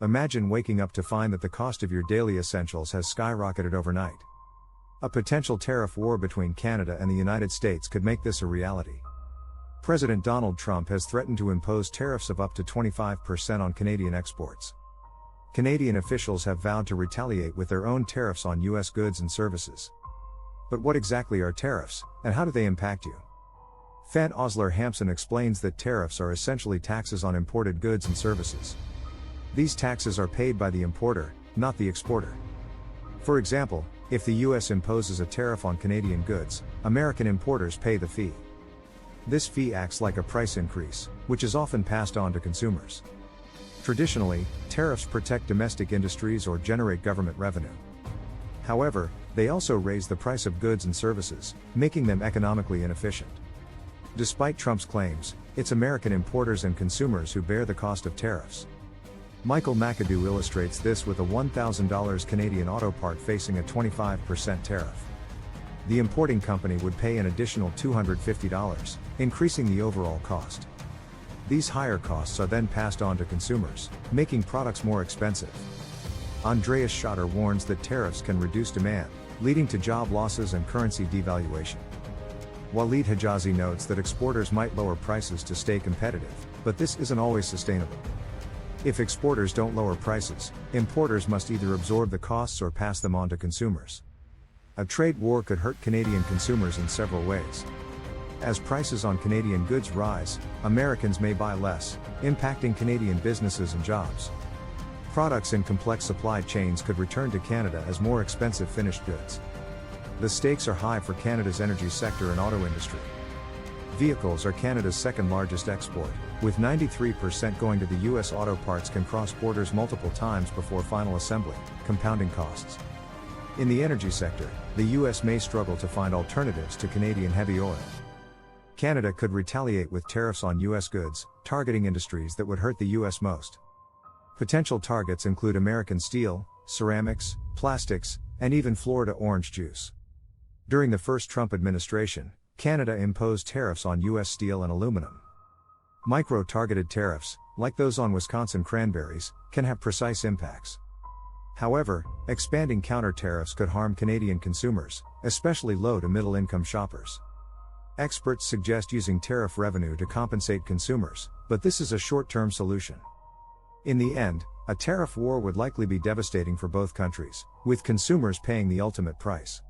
Imagine waking up to find that the cost of your daily essentials has skyrocketed overnight. A potential tariff war between Canada and the United States could make this a reality. President Donald Trump has threatened to impose tariffs of up to 25% on Canadian exports. Canadian officials have vowed to retaliate with their own tariffs on U.S. goods and services. But what exactly are tariffs, and how do they impact you? Van Osler Hampson explains that tariffs are essentially taxes on imported goods and services. These taxes are paid by the importer, not the exporter. For example, if the U.S. imposes a tariff on Canadian goods, American importers pay the fee. This fee acts like a price increase, which is often passed on to consumers. Traditionally, tariffs protect domestic industries or generate government revenue. However, they also raise the price of goods and services, making them economically inefficient. Despite Trump's claims, it's American importers and consumers who bear the cost of tariffs. Michael McAdoo illustrates this with a $1,000 Canadian auto part facing a 25% tariff. The importing company would pay an additional $250, increasing the overall cost. These higher costs are then passed on to consumers, making products more expensive. Andreas Schotter warns that tariffs can reduce demand, leading to job losses and currency devaluation. Waleed Hijazi notes that exporters might lower prices to stay competitive, but this isn't always sustainable. If exporters don't lower prices, importers must either absorb the costs or pass them on to consumers. A trade war could hurt Canadian consumers in several ways. As prices on Canadian goods rise, Americans may buy less, impacting Canadian businesses and jobs. Products in complex supply chains could return to Canada as more expensive finished goods. The stakes are high for Canada's energy sector and auto industry. Vehicles are Canada's second largest export, with 93% going to the U.S. Auto parts can cross borders multiple times before final assembly, compounding costs. In the energy sector, the U.S. may struggle to find alternatives to Canadian heavy oil. Canada could retaliate with tariffs on U.S. goods, targeting industries that would hurt the U.S. most. Potential targets include American steel, ceramics, plastics, and even Florida orange juice. During the first Trump administration, Canada imposed tariffs on U.S. steel and aluminum. Micro-targeted tariffs, like those on Wisconsin cranberries, can have precise impacts. However, expanding counter-tariffs could harm Canadian consumers, especially low to middle-income shoppers. Experts suggest using tariff revenue to compensate consumers, but this is a short-term solution. In the end, a tariff war would likely be devastating for both countries, with consumers paying the ultimate price.